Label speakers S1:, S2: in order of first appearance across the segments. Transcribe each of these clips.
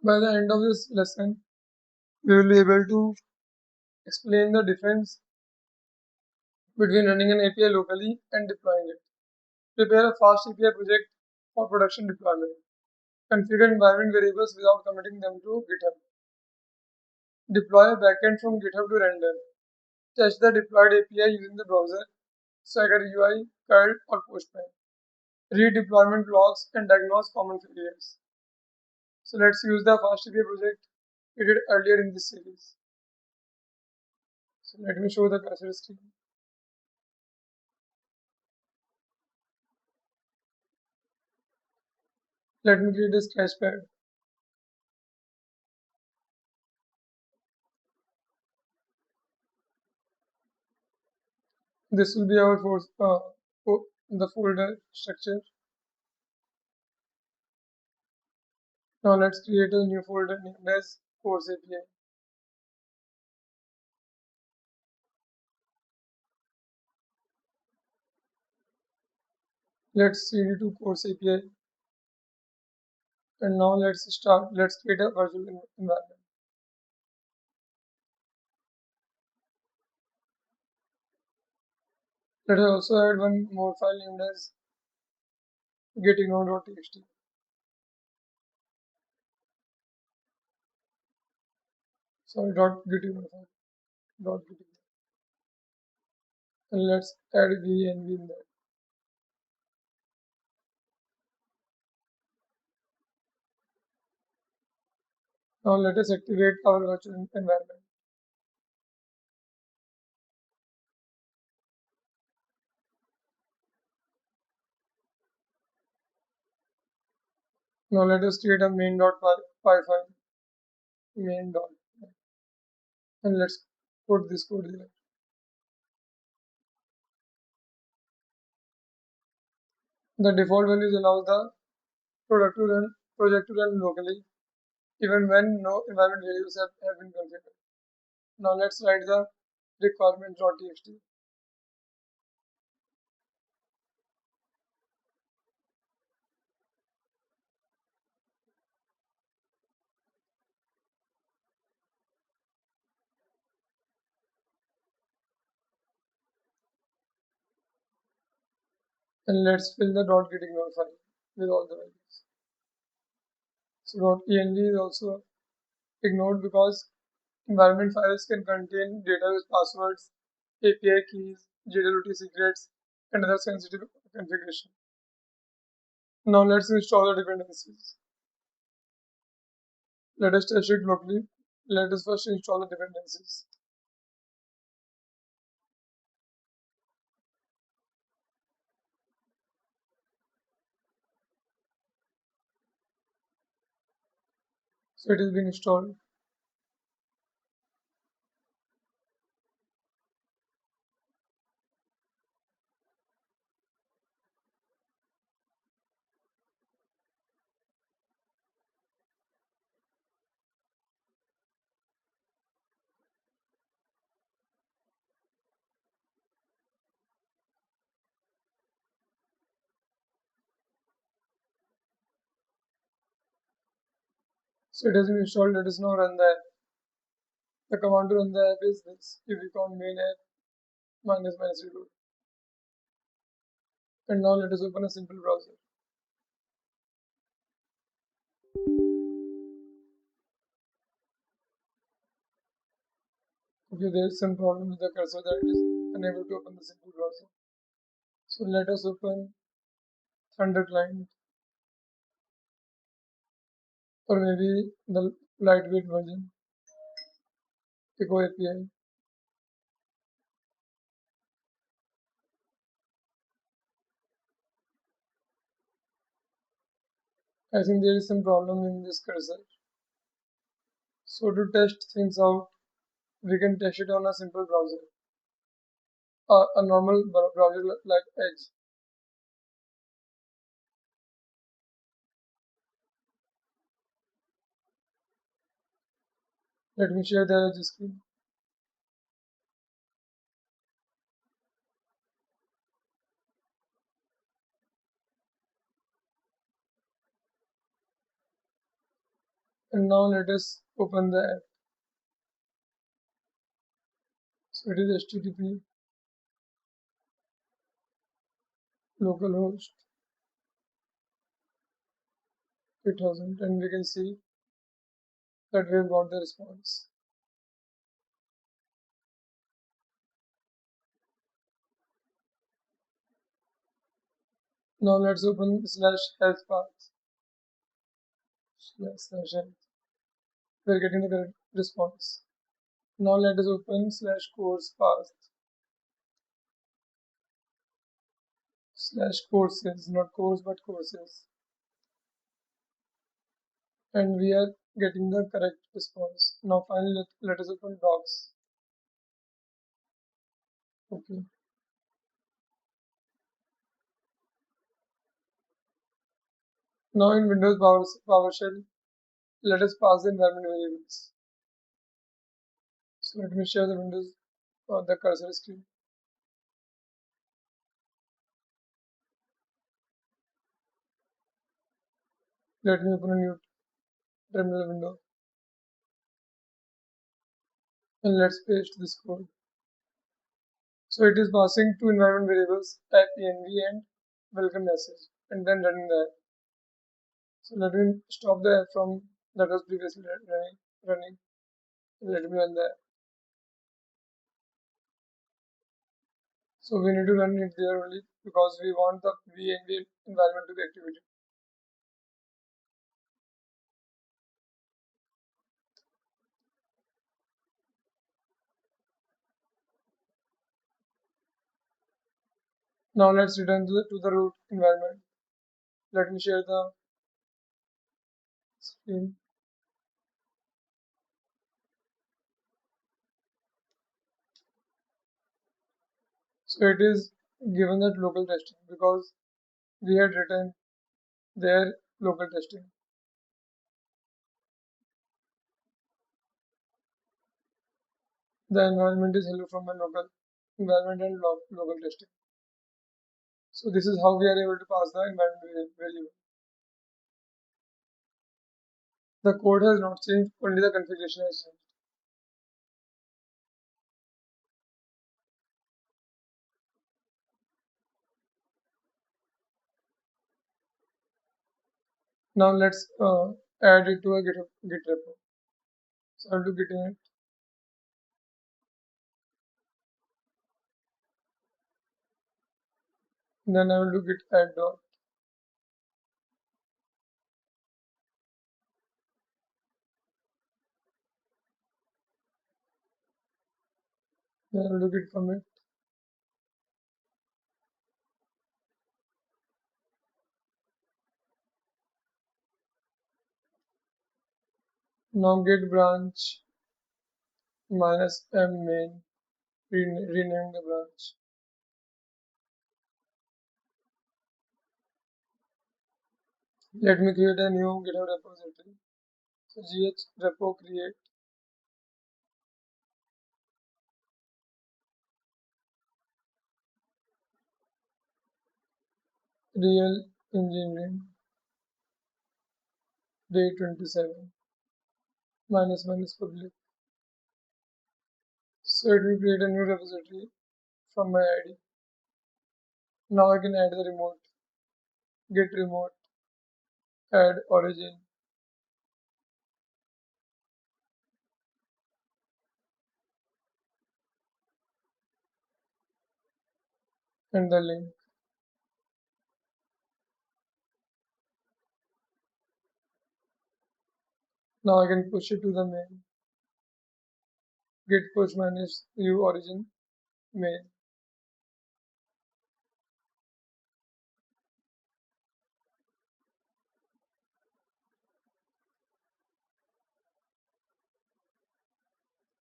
S1: By the end of this lesson, we will be able to explain the difference between running an API locally and deploying it. Prepare a fast API project for production deployment. Configure environment variables without committing them to GitHub. Deploy a backend from GitHub to render. Test the deployed API using the browser, Swagger UI, curl, or Postman. Read deployment logs and diagnose common failures. So let's use the FastAPI project we did earlier in this series. So let me show the cursor screen. Let me create a sketchpad. This will be our the folder structure. Now let's create a new folder named as Course API. Let's cd to Course API. And now let's create a virtual environment. Let us also add one more file named as getignore.txt. Sorry, .getignore file. .getignore. And let's add v and v in that. Now let us activate our virtual environment. Now let us create a main.py file. Main.py. And let's put this code here. The default values allow the project to run locally, even when no environment variables have been configured. Now let's write the requirements.txt. And let's fill the .getignore file with all the values. So .env is also ignored because environment files can contain database passwords, API keys, JWT secrets, and other sensitive configuration. Now let's install the dependencies. Let us test it locally. Let us first install the dependencies. So it is being installed. So it has been installed. Let us now run the app. The command to run the app is this: if we count main app minus reload. And now let us open a simple browser. Okay, there is some problem with the cursor that it is unable to open the simple browser. So let us open Thunder client, or maybe the lightweight version, Echo API. I think there is some problem in this cursor. So to test things out, we can test it on a simple browser, a normal browser like Edge. Let me share the Edge screen. And now let us open the app. So it is HTTP localhost 8000, and we can see that we have got the response. Now let's open /health path /health. We're getting the correct response. Now let us open /course path /courses, not course but courses. And we are getting the correct response. Now finally let us open docs. Okay. Now in Windows PowerShell, let us pass the environment variables. So let me share the Windows the cursor screen. Let me open a new terminal window and let's paste this code. So it is passing two environment variables type env and welcome message and then running the app. So let me stop the app from that was previously running. Let me run the app. So we need to run it there only because we want the env environment to be activated. Now let's return to the root environment. Let me share the screen. So it is given that local testing because we had written their local testing. The environment is hello from my local environment and local testing. So this is how we are able to pass the environment variable. The code has not changed, only the configuration has changed. Now let's add it to a Git repo. So I'll do git init. Then I will do git add dot. Then I will do git commit. Now git branch minus m main, renaming the branch. Let me create a new GitHub repository. So gh repo create real engineering day 27 minus public. So it will create a new repository from my ID. Now I can add the remote, git remote, add origin, and the link. Now I can push it to the main. Git push manage view origin main.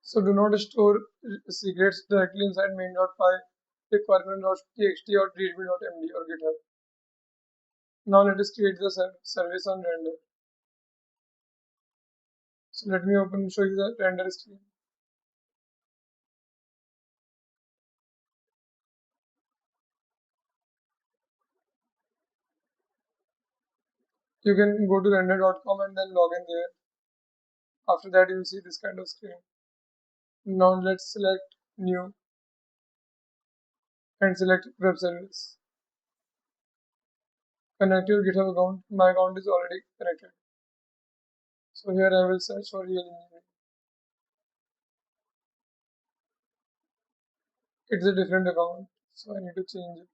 S1: So do not store secrets directly inside main.py, requirement.txt or readme.md or GitHub. Now let us create the service on render. So let me show you the render screen. You can go to render.com and then log in there. After that, you will see this kind of screen. Now let's select new and select web service. Connect your GitHub account. My account is already connected. So here I will search for real engineering. It's a different account, so I need to change it.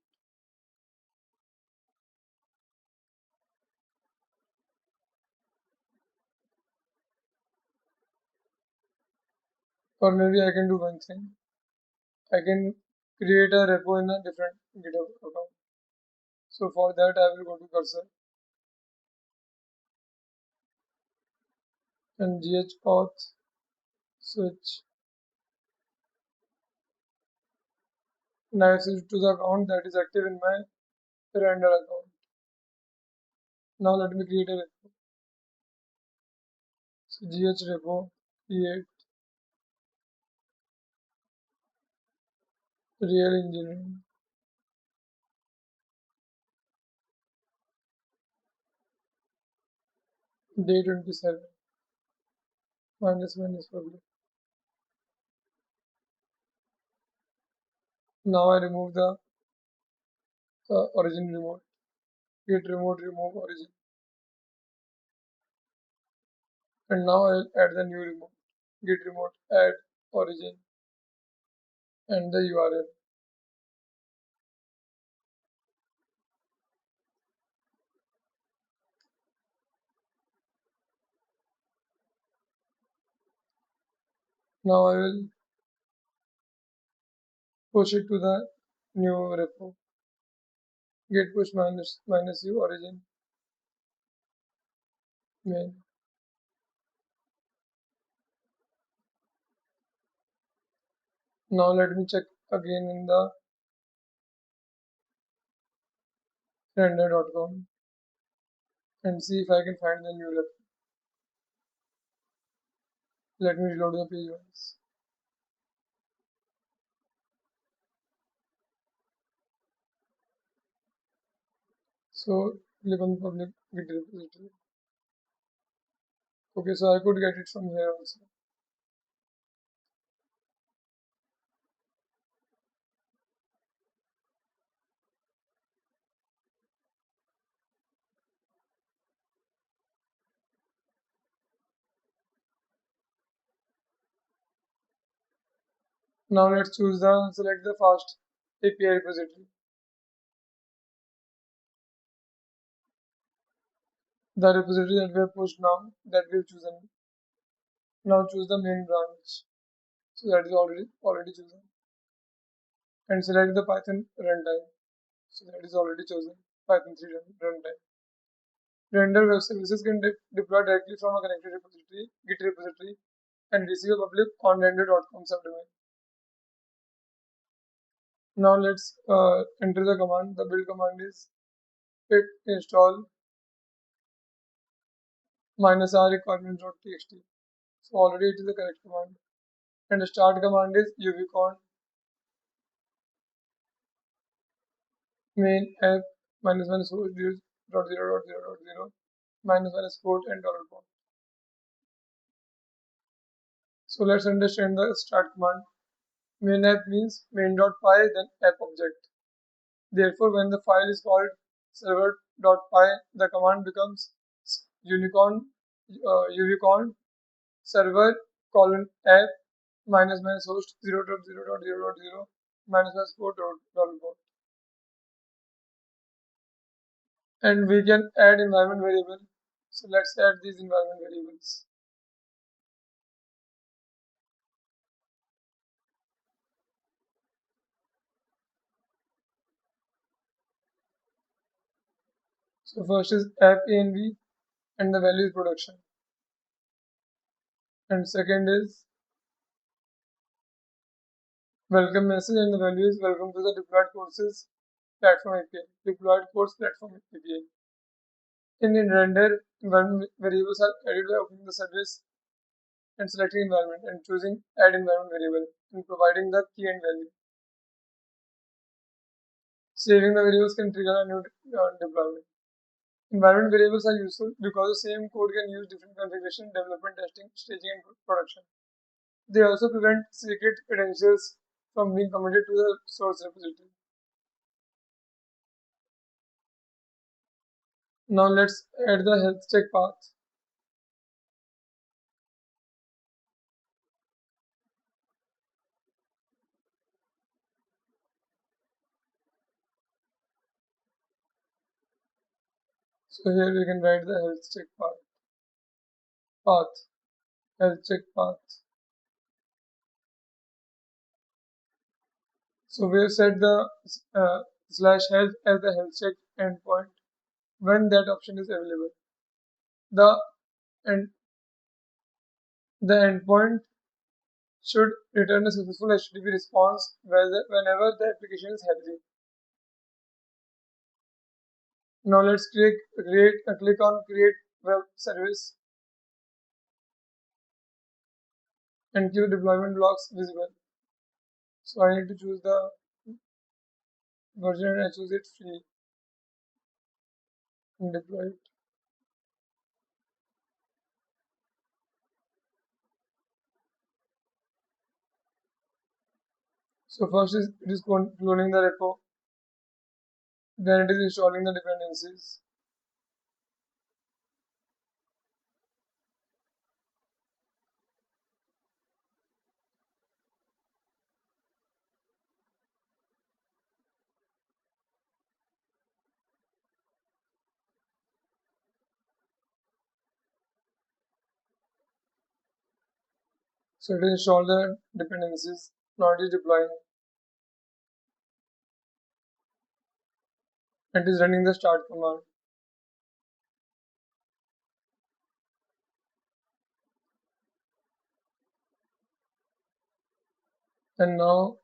S1: Or maybe I can do one thing. I can create a repo in a different GitHub account. So for that I will go to cursor and ghauth switch. Now I switch to the account that is active in my render account. Now let me create a repo. So repo create real engineering. Day 27 minus public. Now I remove the origin remote. Git remote remove origin. And now I'll add the new remote. Git remote add origin and the URL. Now I will push it to the new repo. Git push minus u origin main. Now let me check again in the render.com and see if I can find the new repo. Let me reload the page once. So click on the public Git repository. Okay, so I could get it from here also. Now let's select the FastAPI repository. The repository that we have pushed now, that we've chosen. Now choose the main branch. So that is already chosen. And select the Python runtime. So that is already chosen. Python 3 runtime. Render web services can deploy directly from a connected repository, Git repository, and receive a public on render.com subdomain. Now let's enter the command. The build command is pip install -r requirements.txt. So already it is the correct command. And the start command is uvcon main app -minus host 0.0.0.0 -minus port and $port. So let's understand the start command. Main app means main.py then app object. Therefore, when the file is called server.py, the command becomes unicorn server colon app -minus host 0.0.0.0 -minus port $port. And we can add environment variable. So let's add these environment variables. So first is app env and the value is production. And second is welcome message and the value is welcome to the deployed courses platform API. Deployed course platform API. In render, environment variables are added by opening the service and selecting environment and choosing add environment variable and providing the key and value. Saving the variables can trigger a new deployment. Environment variables are useful because the same code can use different configuration, development, testing, staging, and production. They also prevent secret credentials from being committed to the source repository. Now let's add the health check path. So here we can write the health check path, health check path. So we have set the slash health as the health check endpoint when that option is available. The and the endpoint should return a successful HTTP response whenever the application is healthy. Now let's click on create web service and keep deployment blocks visible. So I need to choose the version and I choose it free and deploy it. So first it is cloning the repo, then it is installing the dependencies. So it is installed the dependencies. Now it is deploying and it is running the start command. And now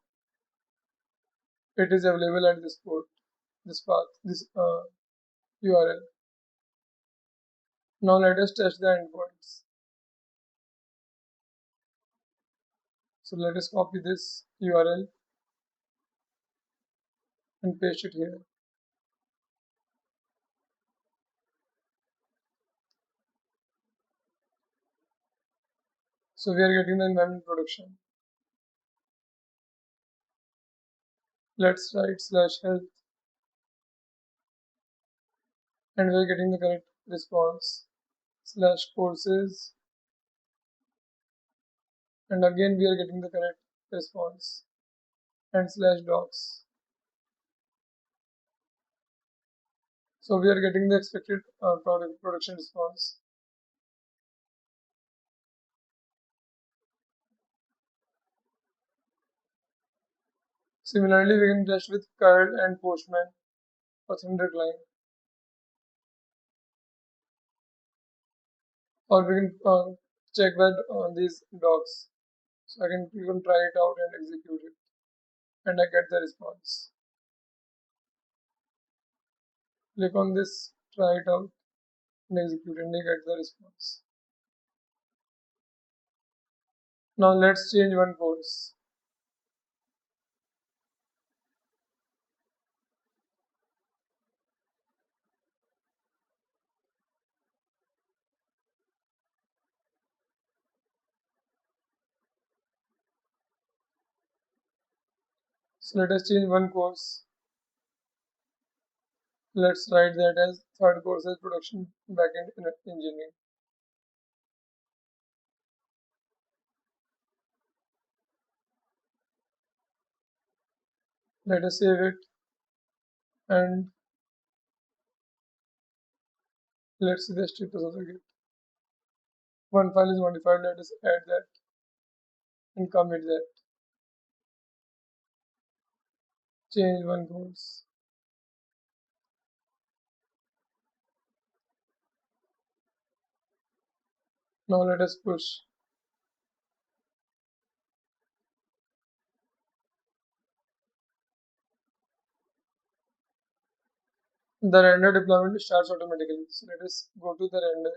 S1: it is available at this port, this path, this URL. Now let us test the endpoints. So let us copy this URL and paste it here. So we are getting the environment production. Let's write slash health and we are getting the correct response. Slash courses and again we are getting the correct response. And slash docs. So we are getting the expected production response. Similarly, we can test with curl and postman for thin decline. Or we can check that on these docs. So you can try it out and execute it. And I get the response. Click on this, try it out and execute and I get the response. Now let's change one course. So let us change one course. Let's write that as third course as production backend engineering. Let us save it and let's see the status of the Git. One file is modified, let us add that and commit that. Change one course. Now let us push. The render deployment starts automatically. So let us go to the render.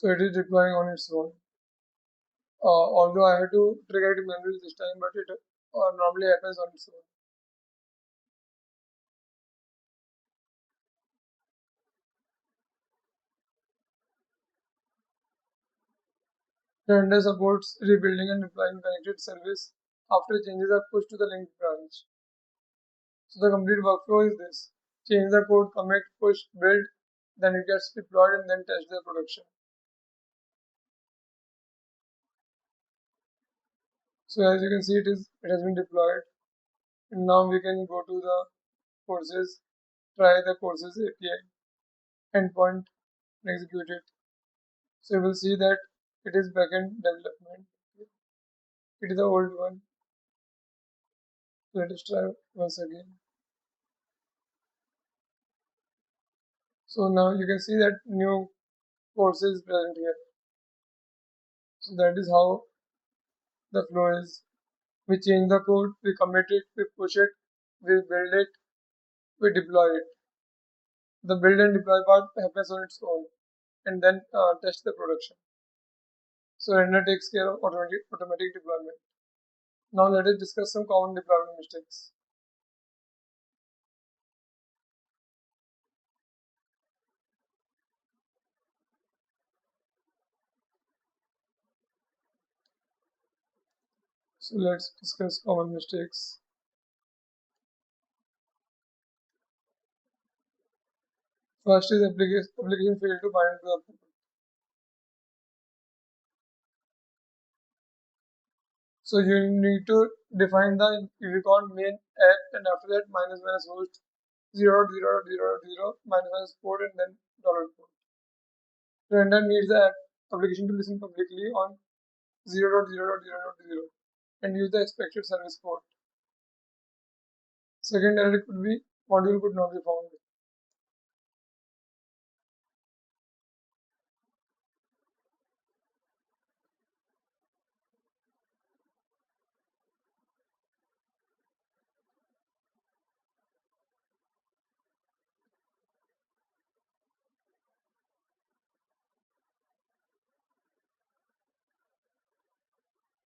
S1: So it is deploying on its own. Although I had to trigger it manually this time, but it normally happens on its own. Render supports rebuilding and deploying connected service after changes are pushed to the linked branch. So the complete workflow is this: change the code, commit, push, build, then it gets deployed and then test the production. So as you can see, it has been deployed. And now we can go to the courses, try the courses API endpoint and execute it. So you will see that it is backend development. It is the old one. Let us try once again. So now you can see that new courses is present here. So that is how the flow is. We change the code, we commit it, we push it, we build it, we deploy it. The build and deploy part happens on its own, and then test the production. So render takes care of automatic deployment. Now let us discuss some common deployment mistakes. So let's discuss common mistakes. First is application failed to bind to the port. So you need to define the unicode main app, and after that minus host 0.0.0.0 minus port and then $port. Render needs the application to listen publicly on 0.0.0.0 and use the expected service port. Second error could be module could not be found.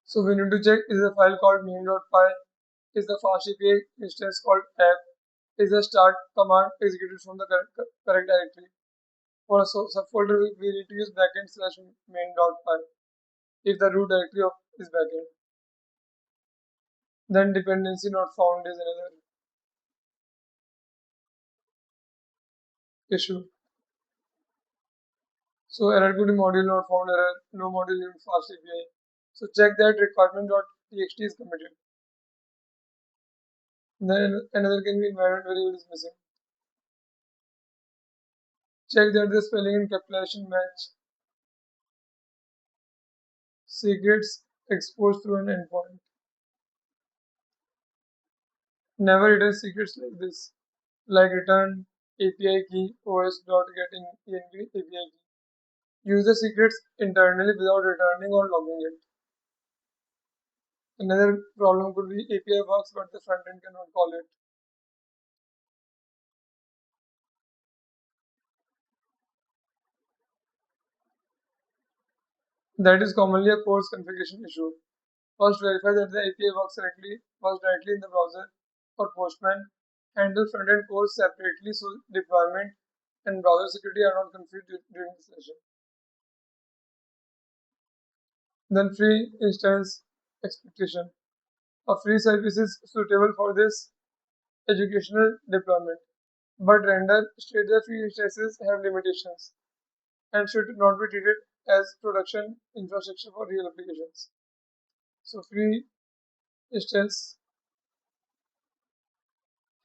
S1: So we need to check, is the file called main.py, is the FastAPI instance called app, is the start command executed from the correct directory. For a subfolder, we need to use backend slash main.py if the root directory of is backend. Then dependency not found is another issue. So error could be module not found error, no module in FastAPI. So check that requirement.txt is committed. Then another can be environment variable is missing. Check that the spelling and capitalization match. Secrets exposed through an endpoint. Never return secrets like this, like return API key os.getting env API key. Use the secrets internally without returning or logging it. Another problem could be API works but the frontend cannot call it. That is commonly a course configuration issue. First, verify that the API works directly in the browser or Postman. Handle front-end cores separately so deployment and browser security are not confused during the session. Then free instance expectation. A free service is suitable for this educational deployment, but render states that free instances have limitations and should not be treated as production infrastructure for real applications. So free instance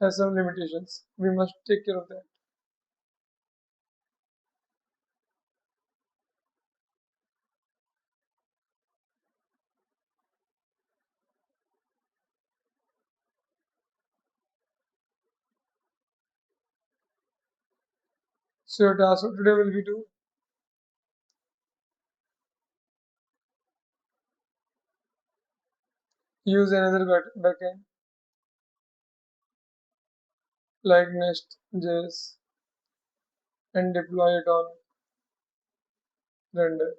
S1: has some limitations. We must take care of that. So your task for today will be to use another backend like Nest.js and deploy it on render.